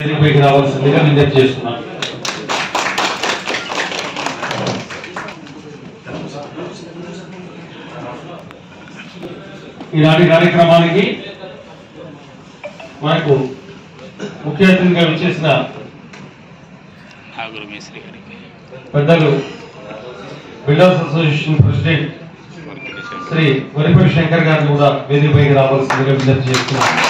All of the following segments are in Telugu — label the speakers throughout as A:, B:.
A: వేదికపైకి రావాల్సిందిగా విజ్ఞప్తి చేస్తున్నాను. ఈనాటి కార్యక్రమానికి మనకు ముఖ్య అతిథిగా విచ్చేసిన పెద్దలు builders association president Shri Varipalli Shankar గారిని కూడా వేదికపైకి రావాల్సిందిగా విజ్ఞప్తి చేస్తున్నాను.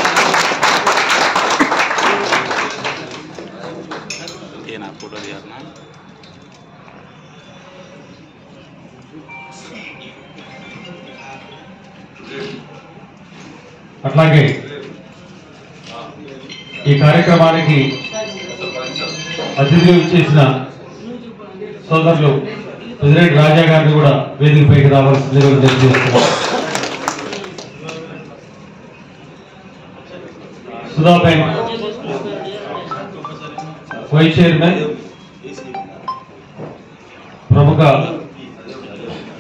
A: అట్లాగే ఈ కార్యక్రమానికి అతిథిగా ఇచ్చేసిన సోదరులు ప్రెసిడెంట్ రాజా గారిని కూడా వేదికపైకి రావాల్సిందిగా విజ్ఞప్తి చేస్తున్నారు. సుధాబేన్ వైస్ చైర్మన్ ప్రముఖ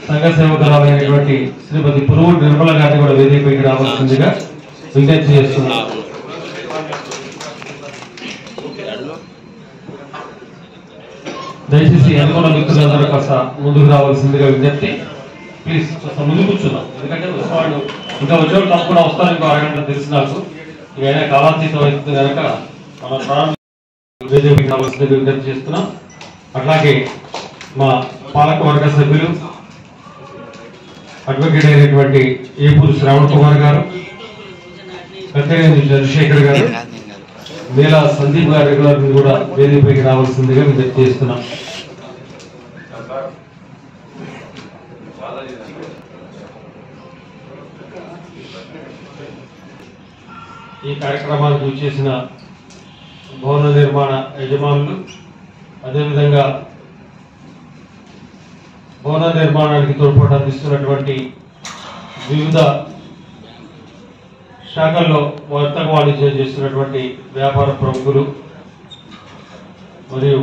A: సంఘ సేవకురాలైనటువంటి శ్రీమతి పురుగు నిర్మల గారిని కూడా వేదికపైకి రావాల్సిందిగా విజ్ఞప్తి చేస్తున్నారు. దయచేసి అనుకున్న మిత్రులందరూ కాస్త ముందుకు రావాల్సిందిగా విజ్ఞప్తి. ప్లీజ్ కాస్త ముందు కూర్చున్నాం, ఎందుకంటే వాళ్ళు ఇంకా వచ్చేవాళ్ళు తప్పకుండా వస్తారు. ఇంకో అరగంట తెలిసి నాకు ఏదైనా కాలాతీతం అవుతుంది కనుక మన ప్రారంభ వేదికపైకి రావాల్సిందిగా విజ్ఞప్తి చేస్తున్నాం. అట్లాగే మా పాలక వర్గ సభ్యులు అడ్వకేట్ అయినటువంటి ఏపూరు శ్రవణ్ కుమార్ గారు, కత్తెరేని చంద్రశేఖర్ గారు, మేళా సందీప్ గారిని కూడా వేదికపైకి రావాల్సిందిగా విజ్ఞప్తి చేస్తున్నాం. ఈ కార్యక్రమానికి వచ్చేసిన భవన నిర్మాణ యజమానులు, అదేవిధంగా భవన నిర్మాణానికి తోడ్పాటు అందిస్తున్నటువంటి వివిధ శాఖల్లో వర్తక వాణిజ్యం చేస్తున్నటువంటి వ్యాపార ప్రముఖులు మరియు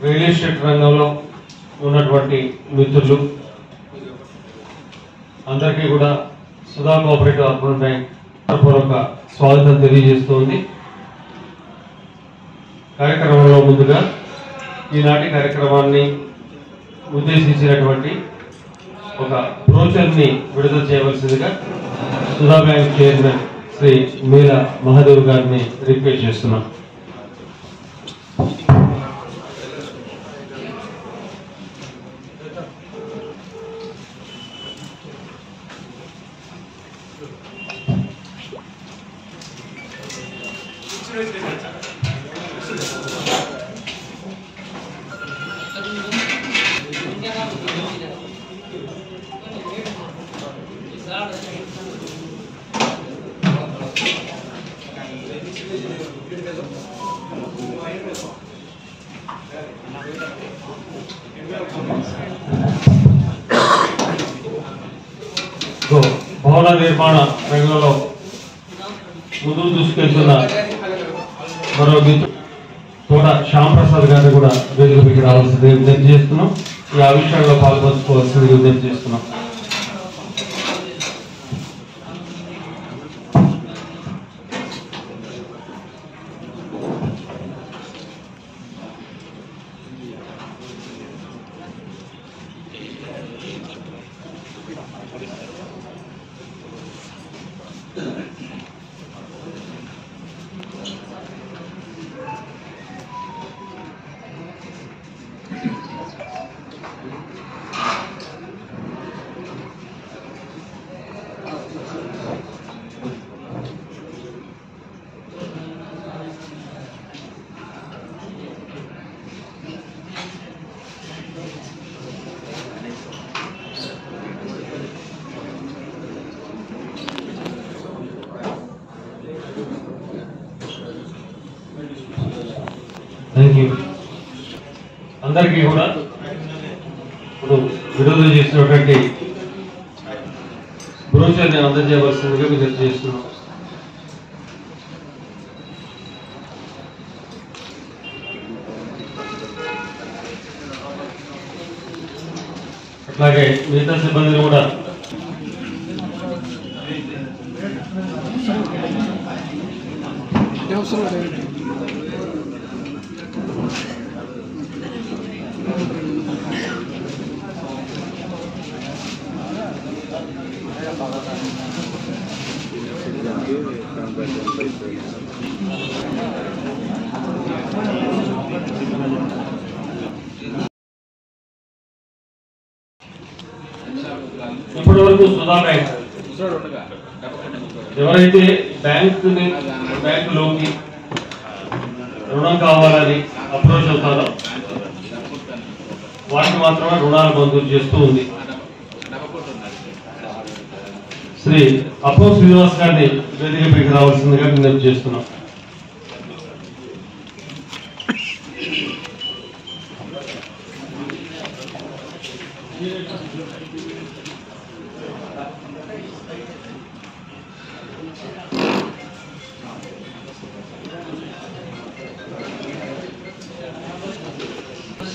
A: రియల్ ఎస్టేట్ రంగంలో ఉన్నటువంటి మిత్రులు అందరికీ కూడా సుధా కోఆపరేటివ్ అర్బన్ బ్యాంక్ పూర్వక స్వాగతం తెలియజేస్తోంది. కార్యక్రమంలో ముందుగా ఈనాటి కార్యక్రమాన్ని ఉద్దేశించినటువంటి ఒక బ్రోచర్ని విడుదల చేయవలసిందిగా సుధా బ్యాంక్ చైర్మన్ శ్రీ మేళా మహాదేవ్ గారిని రిక్వెస్ట్ చేస్తున్నాం. భవన నిర్మాణ రంగంలో ముందుకు దూసుకెళ్తున్న మరో మిత్రుడు తోట శ్యాంప్రసాద్ గారిని కూడా వేదికపైకి రావాల్సింది విజ్ఞప్తి చేస్తున్నాం. ఈ ఆవిష్కరణలో పాల్పంచుకోవాల్సింది విజ్ఞప్తి చేస్తున్నాం. Thank you. అందరికీ కూడా ఇప్పుడు విడుదల చేసినటువంటి బ్రోచర్ని అందజేయవలసిందిగా విజ్ఞప్తి చేస్తున్నాం. అట్లాగే మిగతా సిబ్బందిని కూడా ఇప్పటి వరకు సుధా బ్యాంక్ ఎవరైతే బ్యాంకులోకి రుణం కావాలని అప్రోచ్ అవుతారో వాటికి మాత్రమే రుణాలు మంజూరు చేస్తూ ఉంది. శ్రీ అప్పో శ్రీనివాస్ గారిని వేదికపైకి రావాల్సిందిగా విజ్ఞప్తి చేస్తున్నాం.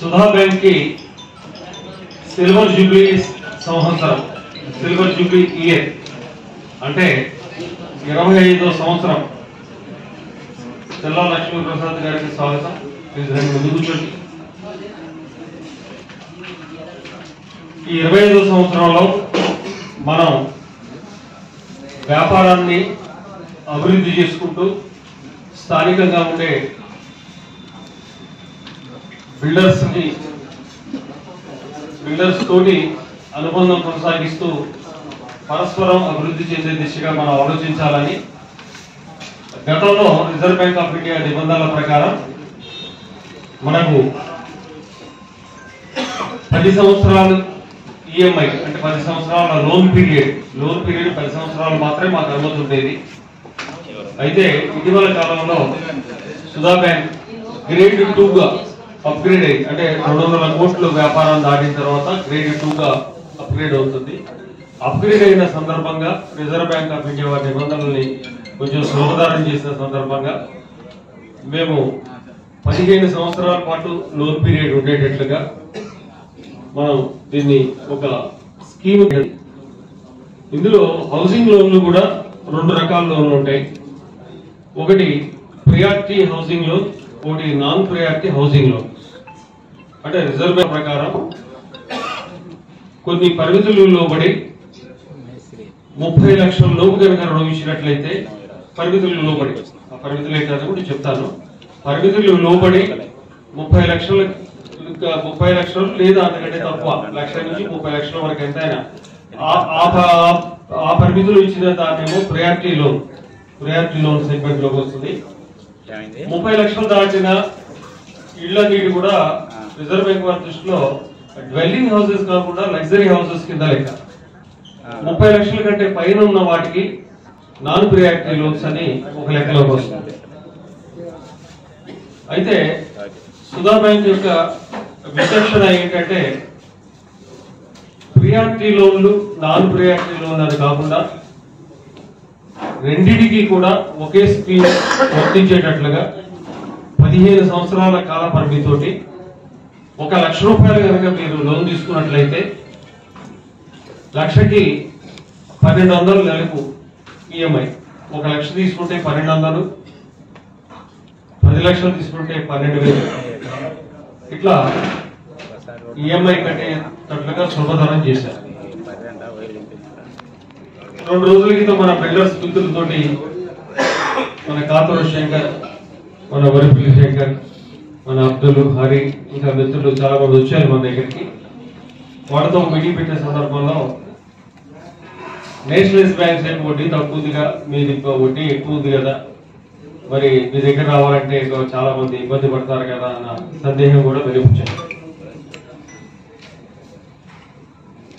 A: సుధా బ్యాంక్ కి సిల్వర్ జూబ్లీ సంవత్సరం, సిల్వర్ జూబ్లీ ఇయర్ అంటే 25వ సంవత్సరం. తెల్లా లక్ష్మీ ప్రసాద్ గారికి స్వాగతం. ముందు కూర్చోండి. ఈ 25వ సంవత్సరంలో మనం వ్యాపారాన్ని అభివృద్ధి చేసుకుంటూ స్థానికంగా ఉండే బిల్డర్స్ తోటి అనుబంధం కొనసాగిస్తూ పరస్పరం అభివృద్ధి చెందే దిశగా మనం ఆలోచించాలని గతంలో రిజర్వ్ బ్యాంక్ ఆఫ్ ఇండియా నిబంధనల ప్రకారం మనకు 10 సంవత్సరాలు ఈఎంఐ అంటే 10 సంవత్సరాల లోన్ పీరియడ్ 10 సంవత్సరాలు మాత్రమే మాకు అనుమతి ఉండేది. అయితే ఇటీవల కాలంలో సుధా బ్యాంక్ గ్రేడ్ 2గా అప్గ్రేడ్ అయ్యి అంటే 200 కోట్ల వ్యాపారం దాటిన తర్వాత గ్రేడ్ 2గా అప్గ్రేడ్ అవుతుంది. అప్గ్రేడ్ అయిన సందర్భంగా రిజర్వ్ బ్యాంక్ ఆఫ్ ఇండియా వారి నిబంధనల్ని కొంచెం సులభతరం చేసిన సందర్భంగా మేము 15 సంవత్సరాల పాటు లోన్ పీరియడ్ ఉండేటట్లుగా మనం దీన్ని ఒక స్కీమ్. ఇందులో హౌసింగ్ లోన్లు కూడా 2 రకాల లోన్లు ఉంటాయి. ఒకటి ప్రియారిటీ హౌసింగ్ లోన్, ఒకటి నాన్ ప్రియారిటీ హౌసింగ్ లోన్. అంటే రిజర్వ్ బ్యాంక్ ప్రకారం కొన్ని పరిమితులు లోబడి 30 లక్షల లోపు కనుక రుణం ఇచ్చినట్లయితే పరిమితులు లోబడి, ఆ పరిమితులు ఏంటంటే కూడా చెప్తాను. పరిమితులు లోబడి 30 లక్షలు లేదా అంతకంటే తక్కువ, 1 లక్షల నుంచి 30 లక్షల వరకు ఎంతైనా ఆ పరిమితులు ఇచ్చిన దాన్నేమో ప్రియారిటీ లోన్ సెగ్మెంట్ లోకి వస్తుంది. 30 లక్షలు దాటిన ఇళ్ళన్నిటి కూడా రిజర్వ్ బ్యాంక్ వారి దృష్టిలో డ్వెల్లింగ్ హౌసెస్ కాకుండా లగ్జరీ హౌసెస్ కింద లెక్క. 30 లక్షల కంటే పైన ఉన్న వాటికి నాన్ ప్రియారిటీ లోన్స్ అని ఒక లెక్కలోకి వస్తుంది. అయితే సుధా బ్యాంక్ యొక్క విచక్షణ ఏంటంటే ప్రియారిటీ లోన్లు నాన్ ప్రియారిటీ లోన్ అని కాకుండా రెండిటికి కూడా ఒకే స్కీమ్ వర్తించేటట్లుగా 15 సంవత్సరాల కాల పరిమితితోటి 1 లక్ష రూపాయలు కనుక మీరు లోన్ తీసుకున్నట్లయితే లక్షకి 1200 నెలకు ఈఎంఐ. 1 లక్ష తీసుకుంటే 1200, 10 లక్షలు తీసుకుంటే 12,000. ఇట్లా ఈఎంఐ కట్టేటట్లుగా సులభతరం చేశారు. 2 రోజుల క్రితం మన బిల్డర్స్ మిత్రులతోటి మన కాతూరు శంకర్, మన వరిపల్లి శంకర్, మన అబ్దుల్, హరి ఇంకా మిత్రులు చాలా మంది వచ్చారు మన దగ్గరికి. వాటితో మీటింగ్ పెట్టే సందర్భంలో నేషనలైజ్ బ్యాంక్ సైడ్ వడ్డీ తక్కువదిగా, మీది వడ్డీ ఎక్కువ ఉంది కదా, మరి మీ దగ్గర రావాలంటే చాలా మంది ఇబ్బంది పడతారు కదా అన్న సందేహం కూడా వెలిపించారు.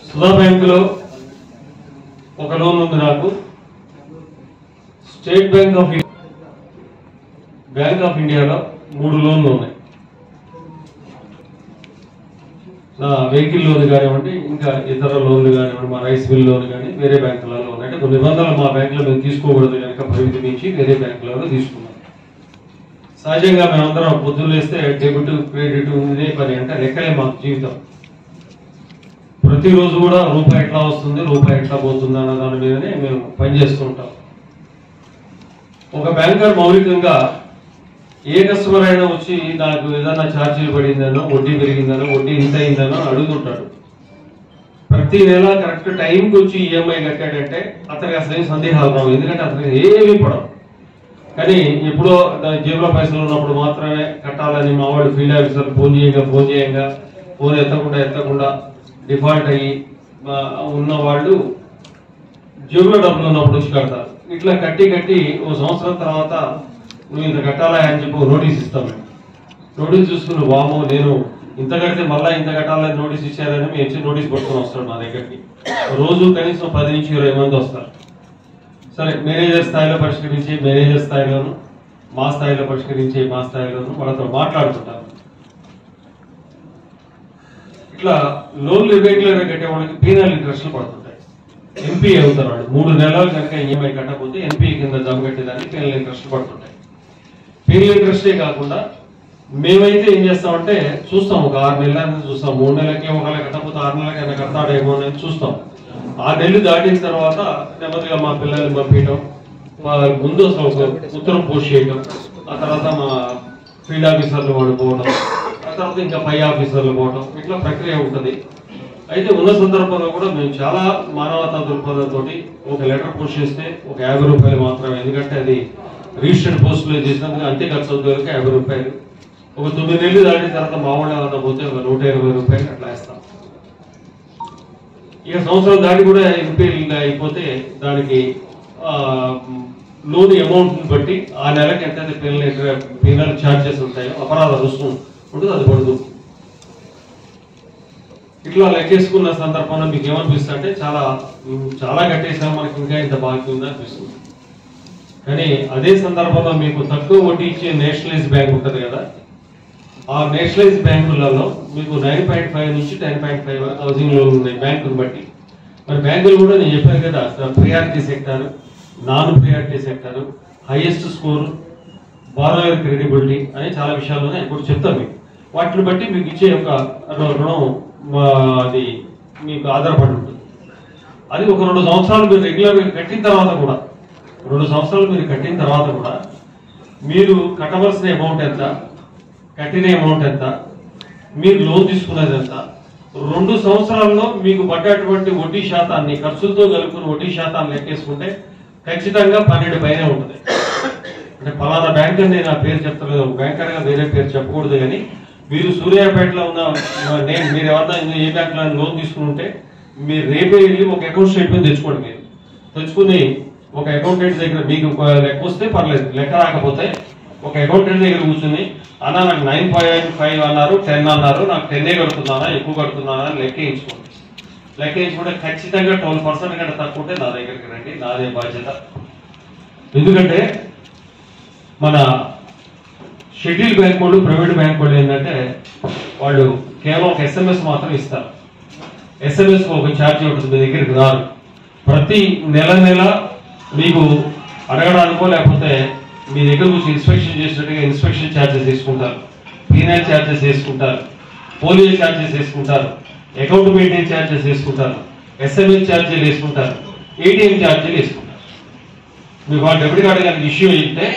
A: సుధా బ్యాంకులో ఒక లోన్ ఉంది నాకు. స్టేట్ బ్యాంక్ ఆఫ్ ఇండియాలో 3 లోన్లు ఉన్నాయి. నా వెహికల్ లోన్ కానివ్వండి, ఇంకా ఇతర లోన్లు కానివ్వండి, మా రైస్ మిల్ లోన్ కానీ వేరే బ్యాంకులలో ఉన్నాయి. అంటే కొన్ని నిబంధనలు మా బ్యాంకులో మేము తీసుకోకూడదు కనుక పరిమితి మించి వేరే బ్యాంకులలో తీసుకున్నాం. సహజంగా మేమందరం పొద్దున్న వేస్తే డెబిట్ క్రెడిట్ ఇదే పని, అంటే లెక్కలే మాకు జీవితం. ప్రతిరోజు కూడా రూపాయి ఎట్లా వస్తుంది, రూపాయి ఎట్లా పోతుంది అన్న దాని మీదనే మేము పనిచేస్తూ ఉంటాం. ఒక బ్యాంకర్ మౌలికంగా ఏ కస్టమర్ అయినా వచ్చి నాకు ఏదైనా ఛార్జీలు పడిందనో, వడ్డీ పెరిగిందనో, వడ్డీ ఇంత అయిందనో అడుగుతుంటాడు. ప్రతి నెల కరెక్ట్ టైంకి వచ్చి ఈఎంఐ కట్టాడంటే అతనికి అసలు ఏం సందేహాలు రావు. ఎందుకంటే అతనికి ఏమీ పడవు. కానీ ఎప్పుడో జేబులో పైసలు ఉన్నప్పుడు మాత్రమే కట్టాలని మా వాళ్ళు ఫీల్డ్ ఆఫీసర్ ఫోన్ చేయంగా ఫోన్ ఎత్తకుండా డిఫాల్ట్ అయ్యి ఉన్న వాళ్ళు జేబులో డబ్బులు ఉన్నప్పుడు వచ్చి కడతారు. ఇట్లా కట్టి ఓ సంవత్సరం తర్వాత నువ్వు ఇంత కట్టాలా అని చెప్పి నోటీస్ ఇస్తాం. నోటీస్ చూసుకుని వామో నేను ఇంత కడితే మళ్ళీ ఇంత కట్టాలని నోటీస్ ఇచ్చారని మేము వచ్చి నోటీస్ పట్టుకొని వస్తాడు మా దగ్గరికి. రోజు కనీసం 10 నుంచి 20 మంది వస్తారు. సరే మేనేజర్ స్థాయిలో పరిష్కరించి మేనేజర్ స్థాయిలోను, మా స్థాయిలో పరిష్కరించి మా స్థాయిలోను వాళ్ళతో మాట్లాడుతుంటారు. ఇట్లా లోన్లు ఇర్రెగ్యులర్గా కట్టే వాళ్ళకి పీనల్ ఇంట్రెస్ట్లు పడుతుంటాయి. ఎన్పీ అవుతారు వాళ్ళు 3 నెలలు కనుక ఈఎంఐ కట్టకపోతే ఎన్పీ కింద జమ కట్టేదానికి పీనల్ ఇంట్రెస్ట్లు పడుతుంటాయి. పీనల్ ఇంట్రెస్టే కాకుండా మేమైతే ఏం చేస్తామంటే చూస్తాం, ఒక 6 నెలల చూస్తాం. 3 నెలలకి ఒకవేళ కట్టకపోతే 6 నెలలకైనా కడతాడేమో అని చూస్తాం. 6 నెలలు దాటిన తర్వాత నెమ్మదిగా మా పిల్లల్ని పంపించడం, ముందు అసలు ఒక ఉత్తరం పోస్ట్ చేయడం, ఆ తర్వాత మా ఫీల్డ్ ఆఫీసర్లు వాళ్ళు పోవడం, ఆ తర్వాత ఇంకా పై ఆఫీసర్లు పోవడం, ఇట్లా ప్రక్రియ ఉంటుంది. అయితే ఉన్న సందర్భంలో కూడా మేము చాలా మానవతా దృక్పథంతో ఒక లెటర్ పోస్ట్ చేస్తే ఒక 50 రూపాయలు మాత్రమే, ఎందుకంటే అది రిజిస్టర్డ్ పోస్టులో చేసినందుకు అంతే ఖర్చు అవుతుంది 50 రూపాయలు. ఒక 9 నెలలు దాటిన తర్వాత మా వాళ్ళు ఏమన్నా పోతే ఒక 120 రూపాయలు అట్లా వేస్తాం. ఇక సంవత్సరం దాటి కూడా ఎంపీ అయిపోతే దానికి లోన్ అమౌంట్ బట్టి ఆ నెలకి ఎంతైతే పీనల్ ఛార్జెస్ ఉంటాయో, అపరాధ రుసుము ఉంటుంది, అది పడుతుంది. ఇట్లా లెక్కేసుకున్న సందర్భంలో మీకు ఏమనిపిస్తుంది అంటే చాలా కట్టేసాం, మనకి ఇంకా ఇంత బాకీ ఉందా అనిపిస్తుంది. కానీ అదే సందర్భంలో మీకు తక్కువ వడ్డీ ఇచ్చే నేషనలైజ్ బ్యాంక్ ఉంటుంది కదా, ఆ నేషనలైజ్ బ్యాంకులలో మీకు 9.5 నుంచి 10.5 హౌసింగ్ లోన్ ఉన్నాయి బ్యాంకును బట్టి. మరి బ్యాంకులు కూడా నేను చెప్పాను కదా, priority sector, non priority sector, highest score, borrower credibility అనే చాలా విషయాల్లోనే ఇప్పుడు చెప్తాను మీకు. వాటిని బట్టి మీకు ఇచ్చే ఒక రుణం అది మీకు ఆధారపడి ఉంటుంది. అది ఒక 2 సంవత్సరాలు మీరు రెగ్యులర్గా కట్టిన తర్వాత కూడా 2 సంవత్సరాలు మీరు కట్టిన తర్వాత కూడా మీరు కట్టవలసిన అమౌంట్ ఎంత, కట్టిన అమౌంట్ ఎంత, మీరు లోన్ తీసుకున్నది ఎంత, 2 సంవత్సరాల్లో మీకు పడ్డటువంటి వడ్డీ శాతాన్ని ఖర్చులతో కలుపుకుని వడ్డీ శాతాన్ని లెక్కేసుకుంటే ఖచ్చితంగా 12 పైనే ఉంటుంది. అంటే ఫలానా బ్యాంక్ అని నేను ఆ పేరు చెప్తలేదు, బ్యాంకర్గా వేరే పేరు చెప్పకూడదు. కానీ మీరు సూర్యాపేటలో ఉన్న మీరు ఎవరన్నా ఏ బ్యాంకులో లోన్ తీసుకుని ఉంటే మీరు రేపే వెళ్ళి ఒక అకౌంట్ స్టేట్మెంట్ తెచ్చుకోండి. మీరు తెచ్చుకుని ఒక అకౌంటెంట్ దగ్గర మీకు లెక్క వస్తే పర్లేదు, లెక్క రాకపోతే ఒక అకౌంటెంట్ దగ్గర కూర్చుని అన్నా నాకు 9.5 అన్నారు, 10 అన్నారు, నాకు 10 కడుతున్నానా ఎక్కువ కడుతున్నానా అని లెక్కించుకోండి. లెక్కించుకుంటే ఖచ్చితంగా 12% కంటే తక్కువ ఉంటే నా దగ్గరికి రండి, నాదే బాధ్యత. ఎందుకంటే మన షెడ్యూల్ బ్యాంక్ వాళ్ళు, ప్రైవేట్ బ్యాంక్ వాళ్ళు ఏంటంటే వాళ్ళు కేవలం ఒక SMS మాత్రం ఇస్తారు. SMS ఒక ఛార్జీ ఉంటుంది, మీ దగ్గరికి రారు. ప్రతి నెల మీకు అడగడానికో లేకపోతే మీ దగ్గర వచ్చి ఇన్స్పెక్షన్ చేసినట్టుగా ఇన్స్పెక్షన్ ఛార్జెస్ తీసుకుంటారు, పీనల్ ఛార్జెస్ తీసుకుంటారు, పోలియో ఛార్జెస్ తీసుకుంటారు, అకౌంట్ మెయింటెనెన్స్ ఛార్జెస్ తీసుకుంటారు, SMS ఛార్జీలు వేసుకుంటారు, ATM ఛార్జీలు వేసుకుంటారు. మీకు వాళ్ళు డెబిట్ కార్డు కానీ ఇష్యూ అయితే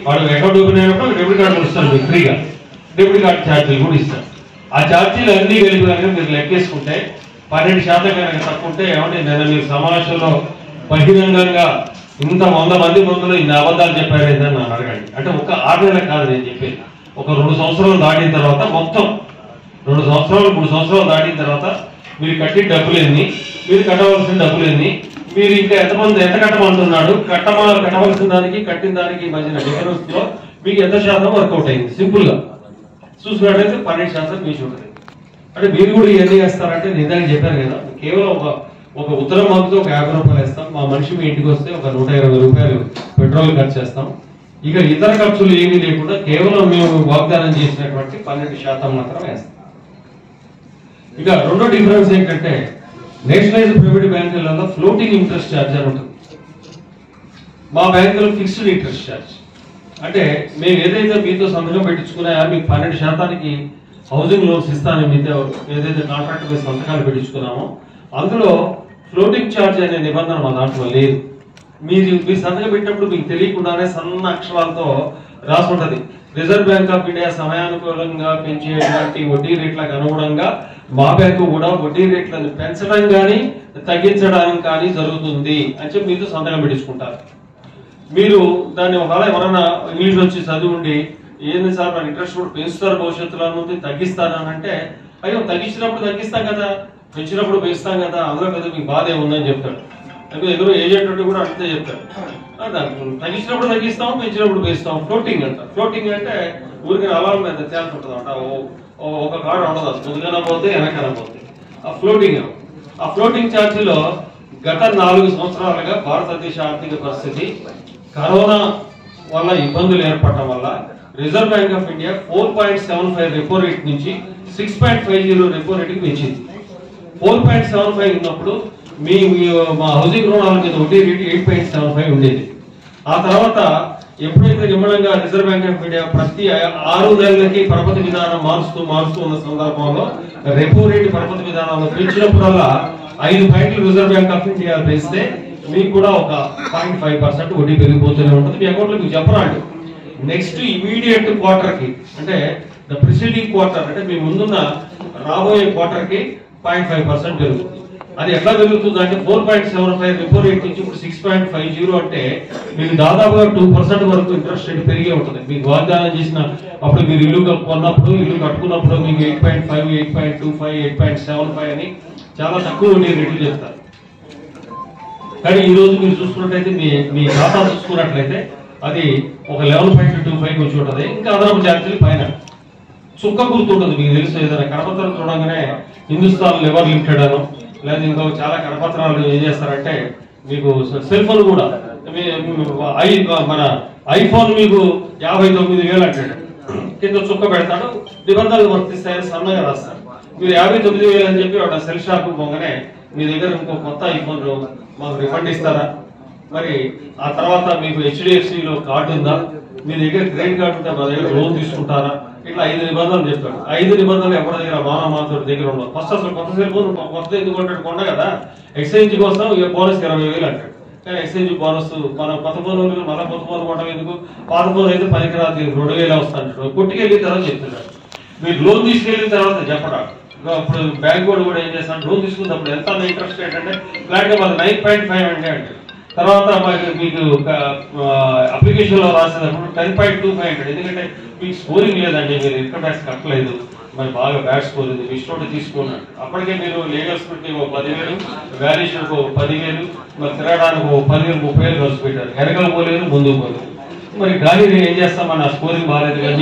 A: వాడు అకౌంట్ ఓపెన్ అయినప్పుడు డెబిట్ కార్డు ఇస్తారు, మీకు ఫ్రీగా డెబిట్ కార్డు ఛార్జీలు కూడా ఇస్తారు. ఆ ఛార్జీలు అన్ని కలిపి కనుక మీరు లెక్కేసుకుంటే 12% కనుక తక్కువ ఉంటే ఏమంటే నేను మీరు సమావేశంలో బహిరంగంగా ఇంత 100 మంది ముందులో ఇన్ని అబద్ధాలు చెప్పారేందని నన్ను అడగండి. అంటే ఒక 6 నెలలకు కాదు నేను చెప్పేది, ఒక 2 సంవత్సరాలు దాటిన తర్వాత మొత్తం 2 సంవత్సరాలు 3 సంవత్సరాలు దాటిన తర్వాత మీరు కట్టిన డబ్బులు ఎన్ని, మీరు కట్టవలసిన డబ్బులు ఎన్ని, మీరు ఇంకా ఎంతమంది ఎంత కట్టమంటున్నాడు, కట్టవలసిన దానికి కట్టిన దానికి మధ్యన డిఫరెన్స్ లో మీకు ఎంత శాతం వర్కౌట్ అయింది. సింపుల్ గా చూసుకున్నట్లయితే 12% మీకు ఉంటుంది. అంటే మీరు కూడా ఇవన్నీ వేస్తారంటే నిజానికి చెప్పారు కదా, కేవలం ఒక ఉత్తరం పంపితే ఒక 50 రూపాయలు వేస్తాం, మా మనిషి మీ ఇంటికి వస్తే ఒక 120 రూపాయలు పెట్రోల్ ఖర్చు చేస్తాం. ఇక ఇతర ఖర్చులు ఏమీ లేకుండా కేవలం మేము వాగ్దానం చేసినటువంటి 12% మాత్రం వేస్తాం. ఇక రెండో డిఫరెన్స్ ఏంటంటే నేషనలైజ్ ప్రైవేట్ బ్యాంకులలో ఫ్లోటింగ్ ఇంట్రెస్ట్ ఛార్జ్ అని ఉంటుంది, మా బ్యాంకులో ఫిక్స్డ్ ఇంట్రెస్ట్ ఛార్జ్. అంటే మేము ఏదైతే మీతో సంతకం పెట్టించుకున్నాయో మీకు 12% హౌసింగ్ లోన్స్ ఇస్తానని మీతో ఏదైతే కాంట్రాక్ట్ మీద సంతకాలు పెట్టించుకున్నామో అందులో ఫ్లోటింగ్ ఛార్జ్ అనే నిబంధన మా దాంట్లో లేదు. మీరు సంతకం పెట్టినప్పుడు మీకు తెలియకుండానే సన్న అక్షరాలతో రాసి ఉంటుంది, రిజర్వ్ బ్యాంక్ ఆఫ్ ఇండియా సమయానుకూలంగా పెంచేటువంటి వడ్డీ రేట్లకు అనుగుణంగా మా బ్యాంకు కూడా వడ్డీ రేట్లను పెంచడం కానీ తగ్గించడం కానీ జరుగుతుంది అని చెప్పి మీతో సంతకం పెట్టించుకుంటారు. మీరు దాన్ని ఒకవేళ ఎవరైనా ఇంగ్లీష్ వచ్చి చదివి ఏంది సార్ నాకు ఇంట్రెస్ట్ కూడా పెంచుతారు భవిష్యత్తులో ఉంది తగ్గిస్తారని అంటే అయ్యో తగ్గించినప్పుడు తగ్గిస్తాం కదా, పెంచినప్పుడు పెంచుతాం కదా, అందులో కదా మీకు బాధ ఏముందని చెప్తాడు. ఎదురు ఏజెంట్ కూడా అంతే చెప్తాడు. తగ్గించినప్పుడు తగ్గిస్తాం, పెంచినప్పుడు పెంచుతాం. ఫ్లోటింగ్ అంట. ఫ్లోటింగ్ అంటే ఊరికి అలారం మీద తేల్చి ఉంటుంది అంట. ఒక కార్డు ఉండదు, ముందుగానే పోతే వెనకన పోతే ఆ ఫ్లోటింగ్ ఛార్జీలో గత 4 సంవత్సరాలుగా భారతదేశ ఆర్థిక పరిస్థితి కరోనా వల్ల ఇబ్బందులు ఏర్పడటం వల్ల reserve bank of India 4.75 repo rate నుంచి 6.50 రెపో రేటుకి పెంచింది. 4.75 ఉన్నప్పుడు మా హౌసింగ్ రుణాల మీద వడ్డీ రేటు 8.75 ఉండేది. ఆ తర్వాత ఎప్పుడైతే నిమ్మడంగా రిజర్వ్ బ్యాంక్ ఆఫ్ ఇండియా ప్రతి 6 నెలలకి పరపతి విధానం మారుస్తూ ఉన్న సందర్భంలో రెపో రేటు పరపతి విధానంలో పెంచినప్పుడల్లా 5 పాయింట్లు రిజర్వ్ బ్యాంక్ ఆఫ్ ఇండియా పెంచితే మీకు కూడా ఒక 0.5% వడ్డీ పెరిగిపోతూనే ఉంటుంది. మీ అకౌంట్ లో మీకు చెప్పరాండి. నెక్స్ట్ ఇమీడియట్ క్వార్టర్ కి అంటే ద ప్రిసీడింగ్ క్వార్టర్ అంటే మీ ముందున్న రాబోయే క్వార్టర్ కి 0.5% పెరుగుతుంది. అది ఎట్లా పెరుగుతుంది అంటే 4.75 రెపో రేట్ నుంచి ఇప్పుడు 6.50 అంటే మీకు దాదాపుగా 2% వరకు ఇంట్రెస్ట్ రేట్ పెరిగే ఉంటుంది. మీకు వాగ్దానం చేసిన అప్పుడు మీరు ఇల్లు కొన్నప్పుడు ఇల్లు కట్టుకున్నప్పుడు మీకు 8.5, 8.25, 8.75 అని చాలా తక్కువ వడ్డీ రేట్లు చెప్తారు. కానీ ఈ రోజు మీరు చూసుకున్నట్లయితే మీ ఖాతా చూసుకున్నట్లయితే అది ఒక 11.25 వచ్చి ఉంటుంది. ఇంకా అదనపు ఛార్జీలు పైన చుక్క గుర్తుంటుంది. మీకు తెలుసు ఏదైనా కరపత్రం చూడగానే హిందుస్థాన్ లెవర్ లిమిటెడ్ అను లేదా ఇంకో చాలా కరపత్రాలు ఏం చేస్తారంటే మీకు సెల్ ఫోన్ కూడా మన ఐఫోన్ మీకు 59,000 అంటాడు, కింద చుక్క పెడతాడు, నిబంధనలు వర్తిస్తాయని సన్నగా రాస్తారు. మీరు 59,000 అని చెప్పి ఒక సెల్ షాప్ పోగానే మీ దగ్గర ఇంకో కొత్త ఐఫోన్ మాకు రిఫండ్ ఇస్తారా? మరి ఆ తర్వాత మీకు HDFCలో కార్డు ఉందా? మీ దగ్గర క్రెడిట్ కార్డు ఉంటే మా దగ్గర లోన్ తీసుకుంటారా? ఇట్లా 5 నిబంధనలు చెప్తాడు. 5 నిబంధనలు ఎవరి దగ్గర మానవ దగ్గర ఉండదు. ఫస్ట్ అసలు కొత్త సెల్ ఫోన్ కొత్త ఎందుకు కొంటాడు? కొండ కదా. ఎక్స్చేంజ్ కోసం బోనస్ 20,000 అంటాడు. కానీ ఎక్స్చేంజ్ బోనస్ మన కొత్త ఫోన్ మళ్ళీ కొత్త ఫోన్ కొనడం ఎందుకు? పాత ఫోన్ అయితే 10కి రాదు 2,000 వస్తాడు. కొట్టుకెళ్ళిన తర్వాత చెప్తున్నాడు. మీరు లోన్ తీసుకెళ్ళిన తర్వాత చెప్పరా? అప్పుడు బ్యాంక్ కూడా ఏం చేస్తాను, లోన్ తీసుకున్నప్పుడు ఎంత ఇంట్రెస్ట్ రేట్ అంటే ఫ్లాట్ గా మాది 9.5 అంటే తర్వాత మీకు అప్లికేషన్ లో రాసేటప్పుడు 10.25 అంటాడు. ఎందుకంటే మీకు స్కోరింగ్ లేదండి, మీరు ఇన్కమ్ ట్యాక్స్ కట్టలేదు, మరి బాగా బ్యాడ్ స్కోర్ ఉంది, మీ స్టోర్ తీసుకున్నాడు. అప్పటికే మీరు లీగల్ స్కూల్కి 10,000, వాల్యుయేషన్ 10,000, మరి తిరగడానికి 10,000, 30,000 ఖర్చు పెట్టారు. వెనకలు పోలేదు, ముందుకు పోలేదు. మరి గాలి ఏం చేస్తామని నా స్కోరింగ్ బాగాలేదు కదా,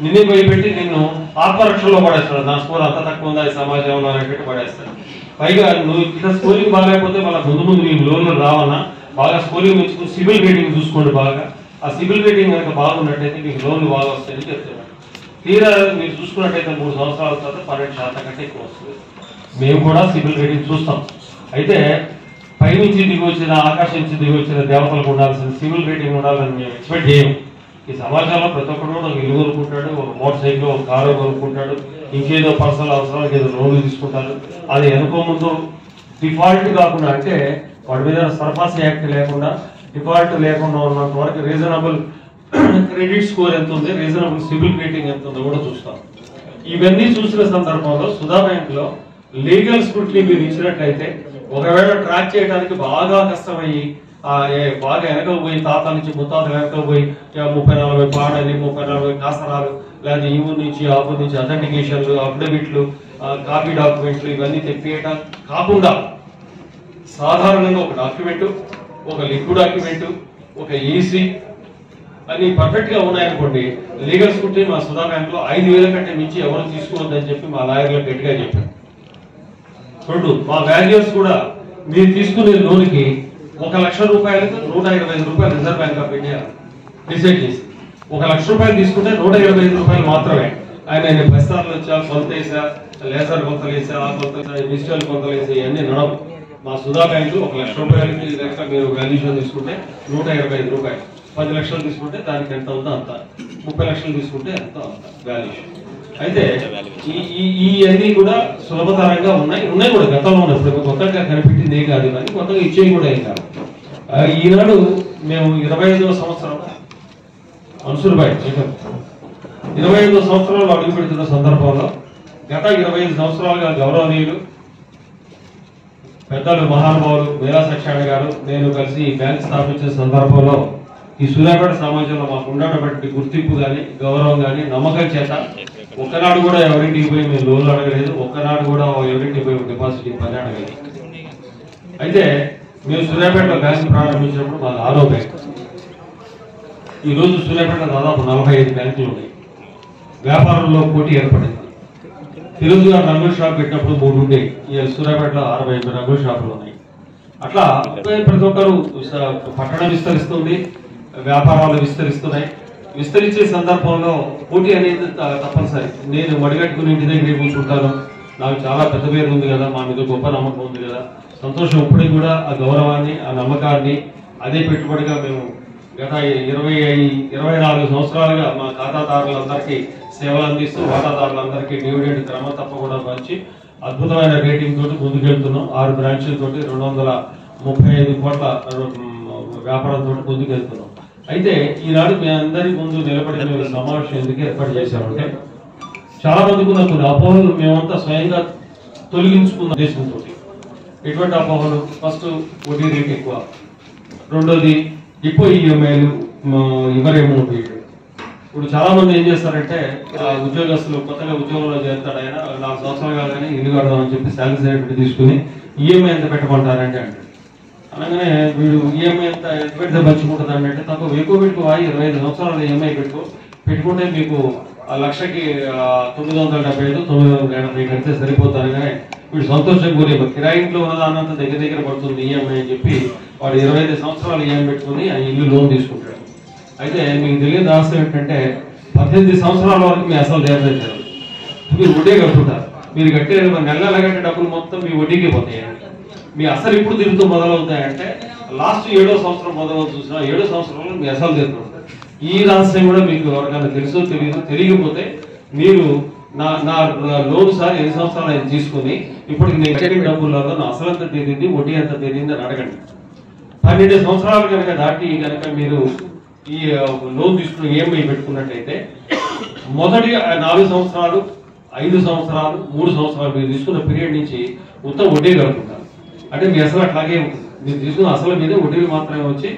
A: నిన్నే భయపెట్టి నిన్ను ఆత్మరక్షణలో పడేస్తాడు. నా స్కోర్ అంత తక్కువ ఉందా ఈ సమాజంలో అనేటువంటి పడేస్తాడు. పైగా నువ్వు ఇట్లా స్కోరింగ్ బాగాలేకపోతే మళ్ళీ ముందు మీకు లోన్లు రావన్నా బాగా స్కోరింగ్ తెచ్చుకుని సివిల్ రేటింగ్ చూసుకోండి. బాగా ఆ సివిల్ రేటింగ్ కనుక బాగున్నట్టయితే మీకు లోన్లు బాగా వస్తాయని చెప్తున్నాను. తీరా మీరు చూసుకున్నట్టయితే 3 సంవత్సరాల తర్వాత 12% కంటే ఎక్కువ వస్తుంది. మేము కూడా సివిల్ రేటింగ్ చూస్తాం. అయితే పైనుంచి దిగి వచ్చిన ఆకాశం నుంచి దిగి వచ్చిన దేవతలకు ఉండాల్సిన సివిల్ రేటింగ్ ఉండాలని మేము ఎక్స్పెక్ట్ చేయము. ఈ సమాజంలో ప్రతి ఒక్కరు కూడా ఒక ఇల్లు కొనుక్కుంటాడు, ఒక మోటార్ సైకిల్, ఒక కారు కొనుక్కుంటాడు, ఇంకేదో పర్సనల్ అవసరాలకు ఏదో లోన్లు తీసుకుంటారు. అది వెనుకో ముందు డిఫాల్ట్ కాకుండా అంటే వాడి మీద సర్పాస్ యాక్ట్ లేకుండా డిఫాల్ట్ లేకుండా ఉన్నంత వరకు రీజనబుల్ క్రెడిట్ స్కోర్ ఎంత ఉంది, రీజనబుల్ సివిల్ రేటింగ్ ఎంత ఉందో కూడా చూస్తాం. ఇవన్నీ చూసిన సందర్భంలో సుధా బ్యాంక్ లో లీగల్ స్క్రూటినీ మీరు ఇచ్చినట్లయితే ఒకవేళ ట్రాక్ చేయడానికి బాగా కష్టమయ్యి బాగా వెనకలు పోయి తాత నుంచి ముత్తాతలు వెనకలు పోయి 30-40 పాడని 30-40 కాసరాలు లేదా ఈ ఊరు నుంచి ఆ ఊరు నుంచి అథెంటికేషన్లు, అఫిడవిట్లు, కాపీ డాక్యుమెంట్లు ఇవన్నీ తెప్పియటం కాకుండా సాధారణంగా ఒక డాక్యుమెంట్, ఒక లిక్విడ్ డాక్యుమెంట్, ఒక ఈసీ అన్ని పర్ఫెక్ట్ గా ఉన్నాయనుకోండి, లీగల్ స్కూటీ మా సుధా బ్యాంక్ లో 5,000 కంటే మించి ఎవరు తీసుకోవద్దని చెప్పి మా లాయర్లు గట్టిగా చెప్పారు. రెండు మా వాల్యూస్ కూడా మీరు తీసుకునే లోన్కి 1,00,000 రూపాయలకు 125 రూపాయలు reserve bank of India decide చేసి 1,00,000 రూపాయలు తీసుకుంటే 125 రూపాయలు మాత్రమే. ఆయన ప్రస్తావనలు వచ్చా, కొలత వేసా, లేజర్ కొలతలు వేసా, ఆ కొలత డిజిటల్ కొలతలు వేసా, ఇవన్నీ నడవు. మా సుధా బ్యాంకు 1,00,000 రూపాయలకి లెక్క మీరు వాల్యూషన్ తీసుకుంటే 125 రూపాయలు, 10 లక్షలు తీసుకుంటే దానికి ఎంత అవుతుందో అంత, 30 లక్షలు తీసుకుంటే ఎంత అంత వాల్యూషన్. అయితే ఈ అన్ని కూడా సులభతరంగా ఉన్నాయి కూడా గతంలో ఉన్నాయి. ఇప్పుడు కొత్తగా కనిపెట్టింది ఏం కాదు, కానీ కొత్తగా ఇచ్చేవి కూడా ఏం కాదు. ఈనాడు మేము 25వ సంవత్సరం అన్సుర్బాయ్ 25వ సంవత్సరంలో అడుగు పెడుతున్న సందర్భంలో గత 25 సంవత్సరాలుగా గౌరవనీయులు పెద్దలు మహానుభావులు మేరా సక్షాణి గారు నేను కలిసి బ్యాంక్ స్థాపించిన సందర్భంలో ఈ సూర్యాపేట సమాజంలో మాకు ఉన్నటువంటి గుర్తింపు కానీ గౌరవం కానీ నమ్మకం చేత ఒక్కనాడు కూడా ఎవరింటికి పోయి మేము లోన్లు అడగలేదు, ఒక్కనాడు కూడా ఎవరింటికి పోయి డిపాజిట్ పని అడగలేదు. అయితే మేము సూర్యాపేటలో బ్యాంకు ప్రారంభించినప్పుడు మాది 6వ బ్యాంక్. ఈరోజు సూర్యాపేటలో దాదాపు 45 బ్యాంకులు ఉన్నాయి. వ్యాపారంలో పోటీ ఏర్పడింది. ఈరోజు రంగుల షాప్ పెట్టినప్పుడు 3 ఉండేవి. ఈ సూర్యాపేటలో 65 రంగుల షాపులు ఉన్నాయి. అట్లా ప్రతి ఒక్కరు పట్టణం విస్తరిస్తుంది, వ్యాపారాలు విస్తరిస్తున్నాయి. విస్తరించే సందర్భంలో పోటీ అనేది తప్పనిసరి. నేను మడిగట్టుకుని ఇంటి దగ్గర కూర్చుంటాను, నాకు చాలా పెద్ద పేరు ఉంది కదా, మా మీద గొప్ప నమ్మకం ఉంది కదా, సంతోషం. ఇప్పటికి కూడా ఆ గౌరవాన్ని, ఆ నమ్మకాన్ని అదే పెట్టుబడిగా మేము గత 24 సంవత్సరాలుగా మా ఖాతాదారులందరికీ సేవలు అందిస్తూ వాటాదారులందరికీ డివిడెండ్ క్రమం తప్పకుండా పంచి అద్భుతమైన రేటింగ్ తోటి ముందుకెళ్తున్నాం. 6 బ్రాంచ్లతోటి 235 కోట్ల వ్యాపారంతో ముందుకెళ్తున్నాం. అయితే ఈనాడు మీ అందరి ముందు నిలబడి మేము సమావేశం ఎందుకు ఏర్పాటు చేశామంటే, చాలా మందికి ఉన్న కొన్ని అపోహలు మేమంతా స్వయంగా తొలగించుకున్న ఉద్దేశంతో. ఎటువంటి అపోహలు? ఫస్ట్, వడ్డీ రేట్ ఎక్కువ. రెండోది, ఎక్కువ ఈఎంఐలు ఇవ్వరేమో. ఇప్పుడు చాలా మంది ఏం చేస్తారంటే, ఉద్యోగస్తులు కొత్తగా ఉద్యోగంలో చేస్తాడు, ఆయన 4 సంవత్సరాలు కాగానే ఇల్లు కడదామని చెప్పి శాలరీ సర్టిఫికేట్ తీసుకుని ఈఎంఐ ఎంత పెట్టమంటారంటే అనగానే వీడు ఈఎంఐ ఎంత పెడితే మంచిగుంటుంది అంటే, తక్కువ ఎక్కువ పెట్టుకో, 25 సంవత్సరాలు ఈఎంఐ పెట్టుకుంటే మీకు లక్షకి 975, 980 కడితే సరిపోతారు. కానీ వీడు సంతోషం కోరే కిరాయి ఇంట్లో ఉన్నదాన్నంత దగ్గర పడుతుంది ఈఎంఐ అని చెప్పి వాడు 25 సంవత్సరాలు ఈఎంఐ పెట్టుకుని ఆ ఇల్లు లోన్ తీసుకుంటాడు. అయితే మీకు తెలియని రహస్యం ఏంటంటే, 18 సంవత్సరాల వరకు మీ అసలు తీర్చారు, మీరు వడ్డీ కట్టుకుంటారు. మీరు కట్టే నెల కట్టే డబ్బులు మొత్తం మీ వడ్డీకి పోతాయి. మీ అసలు ఇప్పుడు తిరుగుతూ మొదలవుతాయంటే లాస్ట్ 7వ సంవత్సరం మొదలవుతూ చూసినా 7వ సంవత్సరంలో మీ అసలు తీరుతుంది. ఈ రహస్యం కూడా మీకు ఎవరికైనా తెలుసో తెలియకపోతే మీరు నా లోన్ సార్ 8 సంవత్సరాలు ఆయన తీసుకుని ఇప్పటికి నేను కట్టిన డబ్బులలో నా అసలు ఎంత తీరింది, వడ్డీ ఎంత తీరింది అని అడగండి. 12 సంవత్సరాలు కనుక దాటి కనుక మీరు ఈ లోన్ తీసుకుని ఈఎంఐ పెట్టుకున్నట్టయితే మొదటి 4 సంవత్సరాలు, 5 సంవత్సరాలు, 3 సంవత్సరాలు మీరు తీసుకున్న పీరియడ్ నుంచి మొత్తం వడ్డీ కడుతుంటారు. అంటే మీ అసలు అట్లాగే ఉంటుంది. మీరు తీసుకున్న అసలు మీద వడ్డీలు మాత్రమే వచ్చి,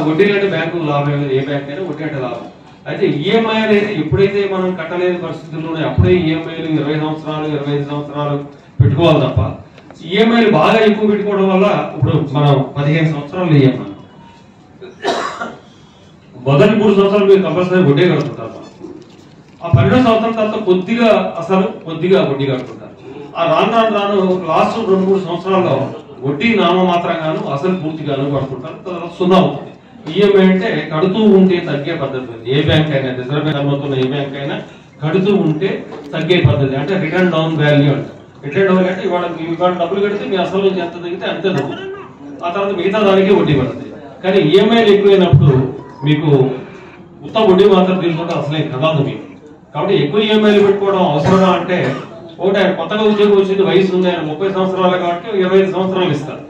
A: వడ్డీలు అంటే బ్యాంకు లాభం, ఏ బ్యాంక్ అయినా వడ్డీ అంటే లాభం. అయితే ఈఎంఐ అనేది ఎప్పుడైతే మనం కట్టలేని పరిస్థితుల్లోనే అప్పుడే ఈఎంఐలు 20 సంవత్సరాలు, 25 సంవత్సరాలు పెట్టుకోవాలి తప్ప, ఈఎంఐలు బాగా ఎక్కువ పెట్టుకోవడం వల్ల ఇప్పుడు మనం 15 సంవత్సరాలు ఈఎంఐ, మొదటి 3 సంవత్సరాలు మీరు కంపల్సరీ వడ్డీ కడుతుంటారు. ఆ 12వ సంవత్సరం తర్వాత కొద్దిగా అసలు కొద్దిగా వడ్డీ కడుతుంటారు. ఆ రాను లాస్ట్ 2-3 సంవత్సరాల్లో వడ్డీ నామమాత్రంగాను అసలు పూర్తిగాను కడుతుంటారు. తర్వాత 0 అవుతుంది. ఈఎంఐ అంటే కడుతూ ఉంటే తగ్గే పద్ధతి. ఏ బ్యాంక్ అయినా, రిజర్వ్ బ్యాంక్ అనుమతున్న ఏ బ్యాంక్ అయినా కడుతూ ఉంటే తగ్గే పద్ధతి. అంటే రిటర్న్ డౌన్ వాల్యూ అంటారు. రిటర్న్ డౌన్ అంటే ఇవాళ డబ్బులు కడితే మీ అసలు నుంచి ఎంత తగ్గితే అంతే తగ్గుతుంది. ఆ తర్వాత మిగతా దానికి వడ్డీ పడుతుంది. కానీ ఈఎంఐలు ఎక్కువైనప్పుడు మీకు మొత్తం వడ్డీ మాత్రం తీసుకుంటే అసలే కదాదు మీకు. కాబట్టి ఎక్కువ ఈఎంఐలు పెట్టుకోవడం అవసరమా అంటే, ఒకటి ఆయన కొత్తగా ఉద్యోగం వచ్చింది, వయసు ఉంది, ఆయన 30 సంవత్సరాలు కాబట్టి 25 సంవత్సరాలు ఇస్తారు.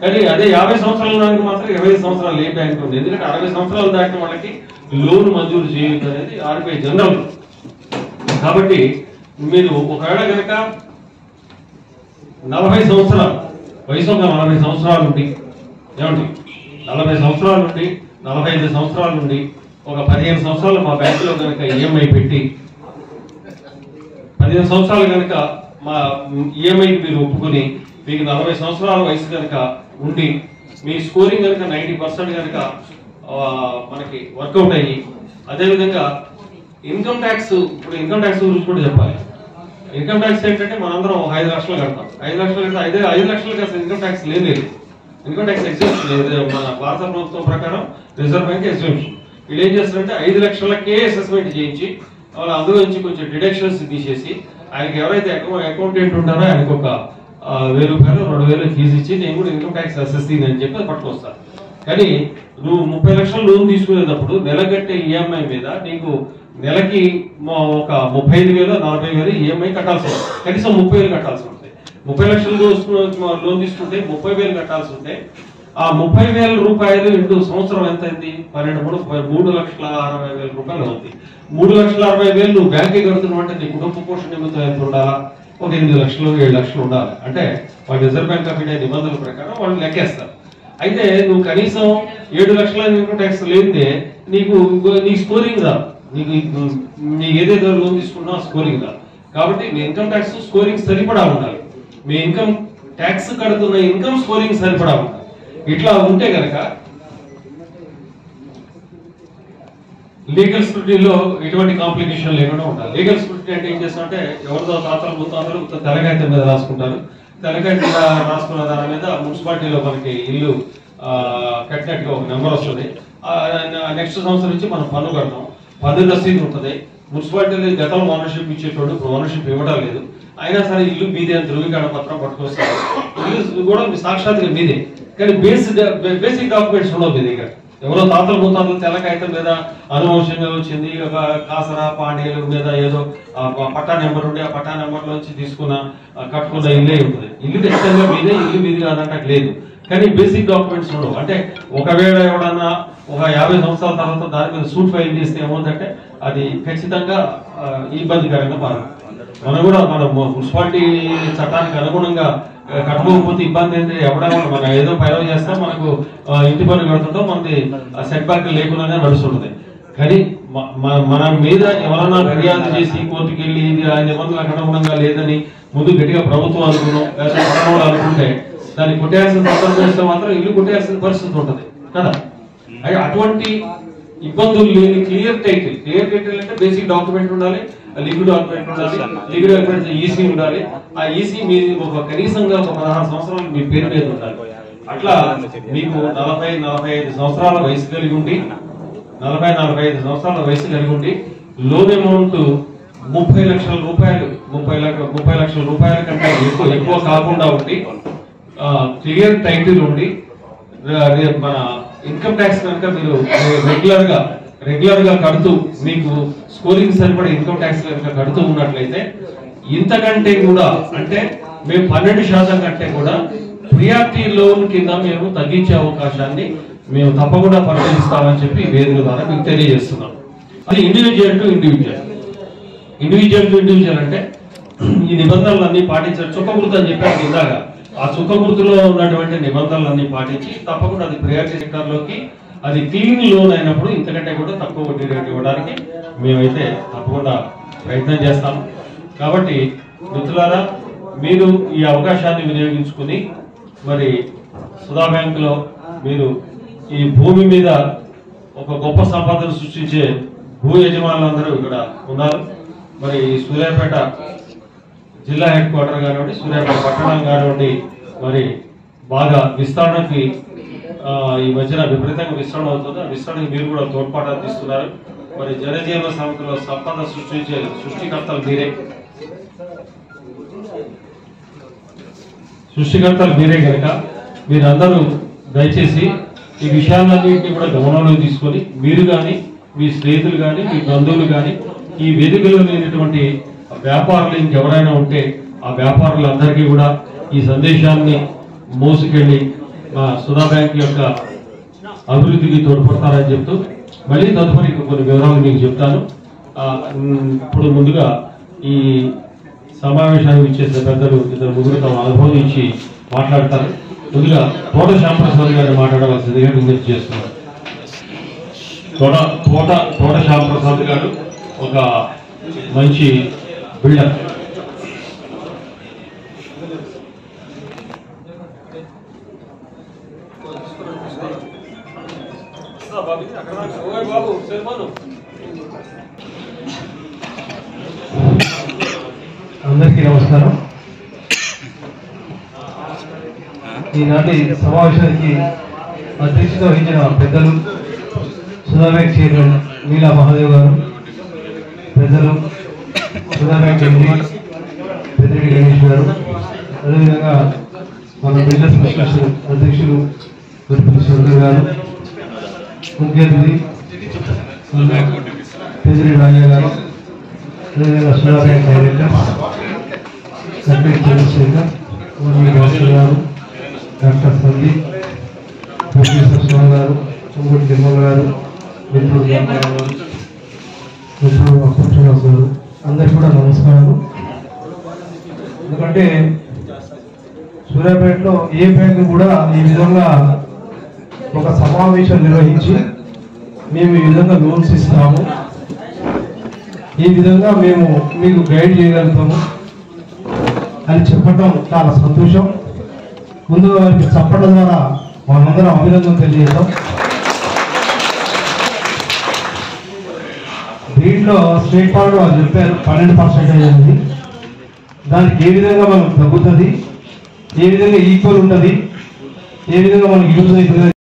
A: కానీ అదే 50 సంవత్సరాల దానికి మాత్రం 25 సంవత్సరాలు ఏ బ్యాంక్ ఉంది. ఎందుకంటే 60 సంవత్సరాలు దాటిన వాళ్ళకి లోన్ మంజూరు చేయొద్దు అనేది RBI జనరల్. కాబట్టి మీరు ఒకవేళ కనుక 40 సంవత్సరాలు వయసు, 40 సంవత్సరాల నుండి ఏమండి 40 సంవత్సరాల నుండి 45 సంవత్సరాల నుండి ఒక 15 సంవత్సరాలు మా బ్యాంకులో కనుక ఈఎంఐ పెట్టి 15 సంవత్సరాలు కనుక మా ఈఎంఐకి మీరు ఒప్పుకుని మీకు 40 సంవత్సరాల వయసు కనుక ఉండి మీ స్కోరింగ్ కనుక 90% కనుక మనకి వర్కౌట్ అయ్యి, అదేవిధంగా ఇన్కమ్ ట్యాక్స్, ఇప్పుడు ఇన్కమ్ ట్యాక్స్ గురించి కూడా చెప్పాలి. ఇన్కమ్ ట్యాక్స్ ఏంటంటే మనందరం 5 లక్షలు కడతాం. 5 లక్షలు కడితే 5 లక్షలకి అసలు ఇన్కమ్ ట్యాక్స్ లేదు. ఇన్కమ్ ట్యాక్స్ ఎగ్జామ్షన్ లేదు మన భారత ప్రభుత్వం ప్రకారం, రిజర్వ్ బ్యాంక్ ఎగ్జామ్షన్. వీళ్ళు ఏం చేస్తారంటే 5 లక్షలకే అసెస్మెంట్ చేయించి వాళ్ళు అందులో నుంచి కొంచెం డిడక్షన్స్ తీసేసి ఆయనకి ఎవరైతే అకౌంటెంట్ ఉంటారో ఆయనకు ఒక 1000 రూపాయలు 2000 ఫీజు ఇచ్చి నేను కూడా ఇన్కమ్ ట్యాక్స్ అసెస్సింగ్ అని చెప్పి పట్టుకొస్తాను. కానీ నువ్వు 30 లక్షలు లోన్ తీసుకునేటప్పుడు నెలగట్టే ఈఎంఐ మీద నీకు నెలకి ఒక 35,000 40,000 ఈఎంఐ కట్టాల్సి ఉంటుంది. కనీసం 30,000 కట్టాల్సి ఉంటుంది. 30 లక్షలు లోన్ తీసుకుంటే 30,000 కట్టాల్సి ఉంటే ఆ 30,000 రూపాయలు ఇంటూ సంవత్సరం ఎంత అయింది? 3,60,60,000 రూపాయలు అవుతుంది. 3,60,60,000 నువ్వు బ్యాంకే కడుతున్నావు అంటే నీ కుటుంబ పోషణ నిమిత్తం ఎంత ఉండాలా? ఒక 8 లక్షలు 7 లక్షలు ఉండాలి. అంటే వాళ్ళు రిజర్వ్ బ్యాంక్ ఆఫ్ ఇండియా నిబంధనల ప్రకారం వాళ్ళు లెక్కేస్తారు. అయితే నువ్వు కనీసం 7 లక్షల ఇన్కమ్ ట్యాక్స్ లేదే నీకు స్కోరింగ్ రా, నీకు ఏదైతే లోన్ తీసుకున్నా స్కోరింగ్ రా. కాబట్టి మీ ఇన్కమ్ ట్యాక్స్ స్కోరింగ్ సరిపడా ఉండాలి, మీ ఇన్కమ్ ట్యాక్స్ కడుతున్న ఇన్కమ్ స్కోరింగ్ సరిపడా ఉండాలి. ఇట్లా ఉంటే కనుక లీగల్ స్క్రూటినీలో ఎటువంటి కాంప్లికేషన్ లేకుండా ఉండాలి. లీగల్ స్క్రూటినీ అంటే ఏం చేస్తామంటే ఎవరితో తాతలు ముత్తాతలు తెలకాయత మీద రాసుకుంటారు, తెలకాయ మీద రాసుకున్న దాని మీద మున్సిపాలిటీలో మనకి ఇల్లు కట్టినట్టుగా ఒక నెంబర్ వస్తుంది. నెక్స్ట్ సంవత్సరం నుంచి మనం పన్ను కడతాం, పన్ను రసీదు ఉంటుంది. మున్సిపాలిటీలో గతంలో ఓనర్షిప్ ఇచ్చేటోడు ఇప్పుడు ఓనర్షిప్ ఇవ్వడం లేదు, అయినా సరే ఇల్లు మీదే ధృవీకరణ పత్రం పట్టుకొస్తారు. ఇల్లు కూడా సాక్షాత్గా మీదే, కానీ బేసిక్ డాక్యుమెంట్స్ ఉండవు మీ దగ్గర. ఎవరో తాతలు ముత్తాతలు తెల్లకాయితం మీద అనువంశంగా వచ్చింది, కాసరా పాండ్యాల మీద ఏదో పట్టా నెంబర్ ఉండి ఆ పట్టా నెంబర్ నుంచి తీసుకున్న కట్టుకున్న ఇల్లే ఉంటుంది. ఇల్లు ఖచ్చితంగా మీదే, ఇల్లు మీది కాదంటే లేదు, కానీ బేసిక్ డాక్యుమెంట్స్ ఉండవు. అంటే ఒకవేళ ఎవడన్నా ఒక 50 సంవత్సరాల తర్వాత దాని మీద సూట్ ఫైల్ చేస్తే ఏమవుతుందంటే అది ఖచ్చితంగా ఇబ్బందికరంగా మారుతుంది. మనం కూడా మన మున్సిపాలిటీ చట్టానికి అనుగుణంగా కట్టుకోకపోతే ఇబ్బంది ఏంటి, ఎవడైనా మనం ఏదో పైరవ చేస్తాం, మనకు ఇంటి పన్ను కడుతుంటాం, మనకి సెట్ బ్యాక్ లేకుండానే నడుస్తుంటది. కానీ మన మీద ఎవరన్నా ఫిర్యాదు చేసి కోర్టుకి వెళ్ళి ఇది ఆ నిబంధనలకు అనుగుణంగా లేదని ముందు గట్టిగా ప్రభుత్వం అనుకున్నాం లేదా అనుకుంటే దాన్ని కొట్టేయాల్సిన సందర్భం చేస్తే మాత్రం ఇల్లు కొట్టేయాల్సిన పరిస్థితి ఉంటుంది కదా. అటువంటి ఇబ్బందులు లేని క్లియర్ టైటిల్ అంటే బేసిక్ డాక్యుమెంట్ ఉండాలి, లీగల్ డాక్యుమెంట్ ఉండాలి, లీగల్ డాక్యుమెంట్ ఈసీ ఉండాలి. ఆ ఈసీ మీ ఒక కనీసంగా ఒక 16 సంవత్సరాలు మీ పేరు మీద ఉండాలి. అట్లా మీకు 40-45 సంవత్సరాల వయసు కలిగి ఉండి 40-45 సంవత్సరాల వయసు కలిగి ఉండి లోన్ అమౌంట్ 30 లక్షల రూపాయలు 30 లక్షల రూపాయల కంటే ఎక్కువ కాకుండా ఉండి క్లియర్ టైటిల్ ఉండి మన ఇన్కమ్ ట్యాక్స్ కనుక మీరు రెగ్యులర్ గా కడుతూ మీకు స్కోరింగ్ సరిపడే ఇన్కమ్ ట్యాక్స్ కనుక కడుతూ ఉన్నట్లయితే ఇంతకంటే కూడా అంటే మేము 12% కంటే కూడా ప్రియారిటీ లోన్ కింద మేము తగ్గించే అవకాశాన్ని మేము తప్పకుండా పరిశీలిస్తామని చెప్పి వేదిక ద్వారా మీకు తెలియజేస్తున్నాం. అది ఇండివిజువల్ టు ఇండివిజువల్ అంటే ఈ నిబంధనలన్నీ పాటించారు. చుక్కగుర్తు అని చెప్పారు ఇందాక, ఆ చుక్కగుర్తులో ఉన్నటువంటి నిబంధనలన్నీ పాటించి తప్పకుండా అది ప్రియారిటీ సెక్టర్ లోకి అది క్లీన్ లోన్ అయినప్పుడు ఇంతకంటే కూడా తక్కువ వడ్డీ రేటు ఇవ్వడానికి మేమైతే తప్పకుండా ప్రయత్నం చేస్తాం. కాబట్టి మిత్రులారా, మీరు ఈ అవకాశాన్ని వినియోగించుకుని మరి సుధా బ్యాంకులో మీరు ఈ భూమి మీద ఒక గొప్ప సంపదను సృష్టించే భూ యజమానులందరూ ఇక్కడ ఉన్నారు. మరి సూర్యాపేట జిల్లా హెడ్ క్వార్టర్ కానివ్వండి, సూర్యాపేట పట్టణం కానివ్వండి, మరి బాగా విస్తరణకి ఈ మధ్యన విపరీతంగా విస్తరణ అవుతుంది. ఆ విస్తరణకి మీరు కూడా తోడ్పాటు అందిస్తున్నారు. మరి జనజీవన సంస్థలో సంపద సృష్టించే సృష్టికర్తలు మీరే కనుక మీరందరూ దయచేసి ఈ విషయాలన్నింటినీ కూడా గమనంలో తీసుకొని మీరు కానీ మీ స్నేహితులు కానీ మీ బంధువులు కానీ ఈ వేదికలో లేనటువంటి వ్యాపారులు ఇంకెవరైనా ఉంటే ఆ వ్యాపారులందరికీ కూడా ఈ సందేశాన్ని మోసుకెళ్ళి మా సుధా బ్యాంక్ యొక్క అభివృద్ధికి తోడ్పడతారని చెప్తూ మళ్ళీ తదుపరి కొన్ని వివరాలు మీకు చెప్తాను. ఇప్పుడు ముందుగా ఈ సమావేశానికి ఇచ్చేసిన పెద్దలు ఇద్దరు ముగ్గురు తమ అనుభవం ఇచ్చి మాట్లాడతారు. ముందుగా తోట శ్యాంప్రసాద్ గారిని మాట్లాడవలసిందిగా విజ్ఞప్తి చేస్తున్నారు. తోట శ్యాంప్రసాద్ గారు ఒక మంచి బిల్డర్.
B: అందరికీ నమస్కారం. ఈనాటి సమావేశానికి అధ్యక్షత వహించిన పెద్దలు సుధా బ్యాంక్ చైర్మన్ నీలా మహాదేవ్ గారు, పెద్దలు సుధా బ్యాంక్ ఎండి పెద్దిరెడ్డి గణేష్ గారు, అదేవిధంగా మన బిజినెస్ అసోసియేషన్ అధ్యక్షులు గురుపతి శంకర్ గారు, ముఖ్య అతిథి పెద్దిరెడ్డి రాజా గారు, అదేవిధంగా సుధా బ్యాంక్ డైరెక్టర్ కట్టే చంద్రశేఖర్ గారు, డాక్టర్ సందీప్, ప్రొఫెసర్ శివ గారు, చుంగుడి తిమ్మల గారు, మిత్రుడు గారు, మిత్రుడు అప్పట్రావు గారు, అందరికీ కూడా నమస్కారం. ఎందుకంటే సూర్యాపేటలో ఏ బ్యాంకు కూడా ఈ విధంగా ఒక సమావేశం నిర్వహించి మేము ఈ విధంగా లోన్స్ ఇస్తాము, ఈ విధంగా మేము మీకు గైడ్ చేయగలుగుతాము అని చెప్పడం చాలా సంతోషం. ముందుగా వారికి చెప్పడం ద్వారా మనందరం అభినందన తెలియజేద్దాం. దీంట్లో స్టేట్ ఫార్వర్డ్ వాళ్ళు చెప్పారు 12% అనేది, దానికి ఏ విధంగా మనకు తగ్గుతుంది, ఏ విధంగా ఈక్వల్ ఉంటుంది, ఏ విధంగా మనకి యూజ్ అవుతుంది